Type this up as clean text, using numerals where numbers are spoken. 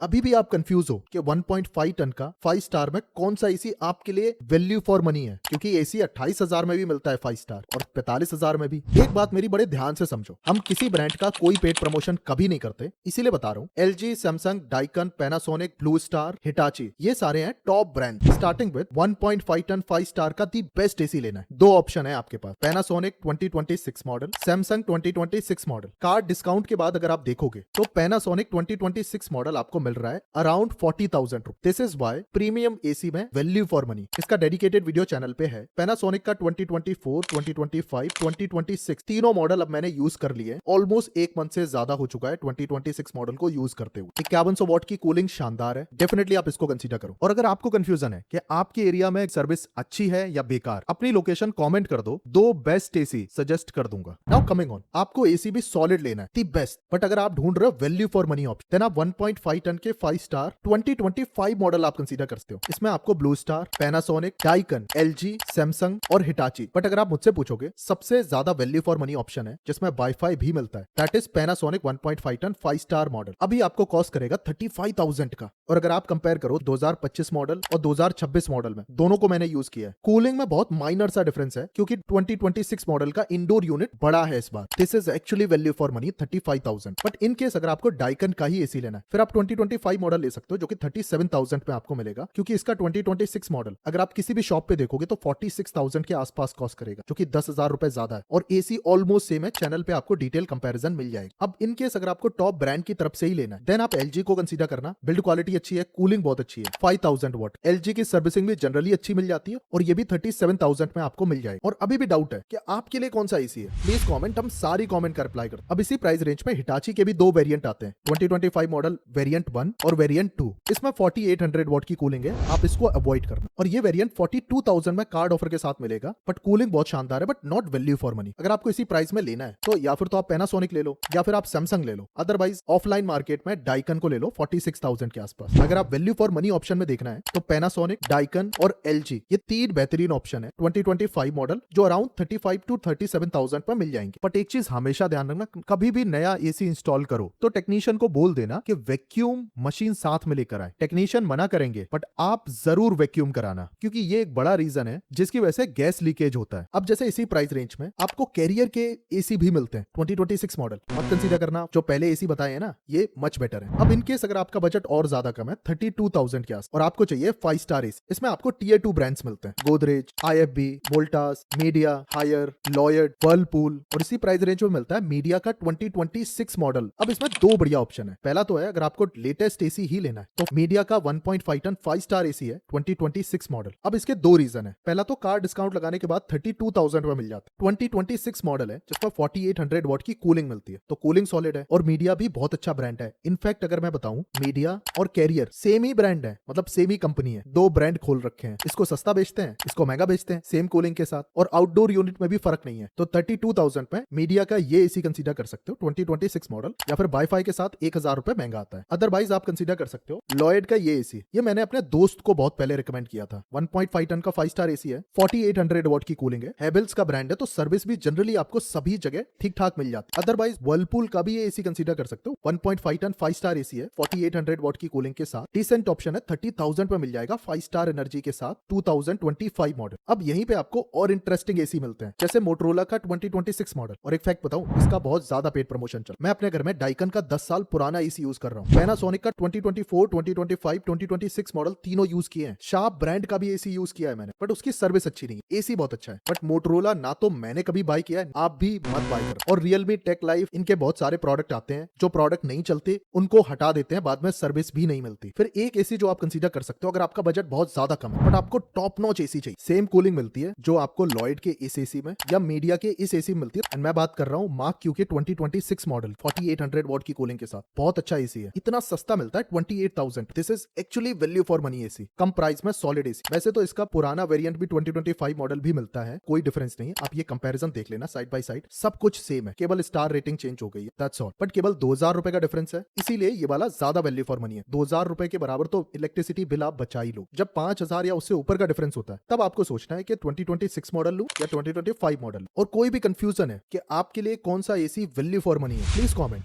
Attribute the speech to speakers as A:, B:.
A: अभी भी आप कंफ्यूज हो कि 1.5 टन का 5 स्टार में कौन सा एसी आपके लिए वैल्यू फॉर मनी है, क्योंकि एसी 28,000 में भी मिलता है 5 स्टार और 45,000 में भी। एक बात मेरी बड़े ध्यान से समझो, हम किसी ब्रांड का कोई पेड प्रमोशन कभी नहीं करते, इसीलिए बता रहा हूँ। LG, Samsung, Daikin, Panasonic, Blue Star, Hitachi, ये सारे हैं top brand. Starting with 1.5 ton 5 star का दी बेस्ट एसी लेना है। दो ऑप्शन है आपके पास, Panasonic 2026 model, Samsung 2026 model. Card discount के बाद अगर आप देखोगे तो पैनासोनिक 2026 मॉडल आपको मिल रहा है अराउंड 40,000 रुपए। This is why premium AC में वैल्यू फॉर मनी। इसका डेडिकेटेड वीडियो चैनल पे है। पैनासोनिक का 2024, 2025, 2026 तीनों मॉडल अब मैंने यूज कर लिए। ऑलमोस्ट एक मंथ से ज्यादा हो चुका है 2026 मॉडल को यूज करते हुए। 5100 वॉट की कूलिंग शानदार है, डेफिनेटली आप इसको कंसीडर करो। और अगर आपको कंफ्यूजन है कि आपके एरिया में सर्विस अच्छी है या बेकार, अपनी लोकेशन कमेंट कर दो, दो बेस्ट एसी सजेस्ट कर दूंगा। नाउ कमिंग ऑन, आपको एसी भी सॉलिड लेना है, दी बेस्ट। बट अगर आप ढूंढ रहे हो value for money option, then आप 1.5 टन के 5 स्टार 2025 मॉडल आप कंसीडर करते हो। इसमें आपको blue star, Panasonic, Daikin, LG, Samsung और हिटाची। बट अगर आप मुझसे पूछोगे सबसे ज्यादा वैल्यू फॉर मनी ऑप्शन है जिसमें वाईफाई भी मिलता है, that is Panasonic 1.5 ton 5 star model. अभी आपको कॉस्ट करेगा 35,000 का। और अगर आप कंपेयर करो 2025 मॉडल और 2026 मॉडल में, दोनों को मैंने यूज किया है। कूलिंग में बहुत माइनर सा डिफरेंस है, क्योंकि 2026 मॉडल का इंडोर यूनिट बड़ा है इस बार। This is actually value for money 35,000। But in case अगर आपको डाइकन का ही एसी लेना है, फिर आप 2025 मॉडल ले सकते हो, जो कि 37,000 में आपको मिलेगा। क्योंकि इसका 2026 मॉडल अगर आप किसी भी शॉप पे देखोगे तो 46,000 के आसपास कॉस्ट करेगा, जो कि 10,000 रुपए ज्यादा है। और एसी ऑलमोस्ट सेम है। चैनल पे आपको डिटेल कंपैरिजन मिल जाएगा। अब इन केस अगर आपको टॉप ब्रांड की तरफ से ही लेना है, देन आप एलजी को कंसीडर करना। बिल्ड क्वालिटी अच्छी है, कूलिंग बहुत अच्छी है, 5000 वॉट। एलजी की सर्विसिंग भी जनरली अच्छी मिल जाती है, और ये भी 37,000 में आपको मिल जाएगी। और अभी भी डाउट है कि आपके लिए कौन सा एसी है, प्लीज कमेंट, हम सारी कमेंट का रिप्लाई करते हैं। अब इसी प्राइस रेंज में हिटाची के भी दो वेरिएंट आते हैं, 2025 मॉडल वेरिएंट 1 और वेरिएंट 2। इसमें 4800 वॉट की कूलिंग है, आप इसको अवॉइड करना। और ये वेरिएंट 42,000 में कार्ड ऑफर के साथ मिलेगा, बट कूलिंग बहुत शानदार है, but not value for money. अगर आपको इसी प्राइस में लेना है तो या फिर तो आप पैनासोनिक ले लो या फिर आप सैमसंग ले लो। अदरवाइज ऑफलाइन मार्केट में डाइकन को ले लो 46,000 के आसपास। अगर आप वैल्यू फॉर मनी ऑप्शन में देखना है तो पैनासोनिक, डाइकन और एलजी, ये तीन बेहतरीन ऑप्शन है 2025 मॉडल, जो अराउंड 35 to 37,000 पर मिल जाएंगे। बट एक चीज हमेशा ध्यान रखना, कभी भी नया एसी इंस्टॉल करो तो टेक्नीशियन को बोल देना कि वैक्यूम मशीन साथ में लेकर आए। टेक्नीशियन मना करेंगे, बट आप जरूर वैक्यूम कराना, क्योंकि ये एक बड़ा रीजन है जिसकी वजह से गैस लीकेज होता है। अब जैसे इसी प्राइस रेंज में आपको कैरियर के एसी भी मिलते हैं 2026 मॉडल। मत कंसीडर करना, जो पहले एसी बताए हैं ना, ये मच बेटर है। अब इनकेस अगर आपका बजट और ज्यादा कम है 32,000 के आस, और आपको चाहिए 5 स्टार एसी, इसमें आपको टियर 2 ब्रांड्स मिलते हैं, Godrej, IFB, Voltas, Midea, Haier, Lloyd, Whirlpool. और इसी प्राइस रेंज में मिलता है मीडिया का 2026 मॉडल। अब इसमें दो बढ़िया ऑप्शन है। पहला तो है, अगर आपको लेटेस्ट एसी ही लेना है तो मीडिया का 1.5 टन 5 स्टार एसी है 2026 मॉडल। अब इसके दो रीजन है। पहला तो कार डिस्काउंट लगाने के बाद 32,000 में मिल जाता है। 2026 मॉडल है जिसमें 4800 वॉट की कूलिंग मिलती है, तो कूलिंग सॉलिड है। और मीडिया भी बहुत अच्छा ब्रांड है। इनफैक्ट अगर मैं बताऊं, मीडिया और कैरियर सेम ही ब्रांड है, मतलब सेम ही कंपनी है। दो ब्रांड खोल रखे हैं, इसको सस्ता बेचते हैं, इसको महंगा बेचते हैं, सेम कूलिंग के साथ। और आउटडोर यूनिट में भी फर्क नहीं है। तो 32,000 में मीडिया का ये एसी कंसीडर कर सकते हो 2026 मॉडल, या फिर वाईफाई के साथ 1,000 रुपए महंगा आता है। अदरवाइज आप कंसीडर कर सकते हो लॉयड का ये एसी। ये मैंने अपने दोस्त को बहुत पहले रिकमेंड किया था। 1.5 टन का 5 स्टार एसी है, 4800 वॉट की कूलिंग है, हेवेल्स का ब्रांड है, तो सर्विस भी जनरली आपको सभी जगह ठीक ठाक मिल जाती है। अदरवाइज वर्लपूल का भी ये एसी कंसीडर कर सकते हो। 1.5 टन 5 स्टार एसी है, 4800 वॉट की कूलिंग के साथ, डिसेंट ऑप्शन है, 30,000 पे मिल जाएगा 5 स्टार एनर्जी के साथ, 2025 मॉडल। अब यहीं पे आपको और इंटरेस्टिंग एसी मिलते हैं, जैसे मोटरोला का 2026 मॉडल। और एक फैक्ट बताऊं, इसका बहुत ज्यादा पेड प्रमोशन चल। मैं अपने घर में डाइकन का 10 साल पुराना एसी यूज कर रहा हूं। पैनासोनिक का 2024, 2025, 2026 मॉडल तीनों यूज किए हैं। शार्प ब्रांड का भी एसी यूज किया है मैंने, बट उसकी सर्विस अच्छी नहीं है। एसी बहुत अच्छा है, बट मोटरोला ना तो मैंने कभी बाय किया है, आप भी मत बाय करो। और रियलमी, टेक लाइफ, इनके बहुत सारे प्रोडक्ट आते हैं, जो प्रोडक्ट नहीं चलते उनको हटा देते हैं, बाद में सर्विस भी नहीं मिलती। फिर एक एसी जो आप कंसीडर कर सकते हो, अगर आपका बजट बहुत ज्यादा कम है बट आपको टॉप नॉच एसी चाहिए, सेम कूलिंग मिलती है जो आपको लॉयड के इस एसी में या मीडिया के इस एसी में मिलती है। एंड मैं बात कर रहा हूं मार्क क्यू के 2026 मॉडल, 4800 वॉट की कूलिंग के साथ। बहुत अच्छा एसी है, इतना सस्ता मिलता है 28,000। This is actually value for money AC, come price में सॉलिड एसी। वैसे तो इसका पुराना वेरिएंट भी 2025 मॉडल भी मिलता है, कोई डिफरेंस नहीं है। आप ये कंपैरिजन देख लेना साइड बाय साइड, सब कुछ सेम है, केवल स्टार रेटिंग चेंज हो गई है, दैट्स ऑल। बट केवल 2,000 रुपए का डिफरेंस है, इसीलिए ये वाला ज्यादा वैल्यू फॉर मनी है। 2,000 रुपए के बराबर तो इलेक्ट्रिसिटी बिल आप बचा ही लो। जब 5,000 या उससे ऊपर का डिफरेंस होता है, तब आपको सोचना है कि 2026 मॉडल लूं या 2025 मॉडल। और कोई भी कंफ्यूजन है कि आपके लिए कौन सा एसी वैल्यू फॉर मनी है, प्लीज कमेंट।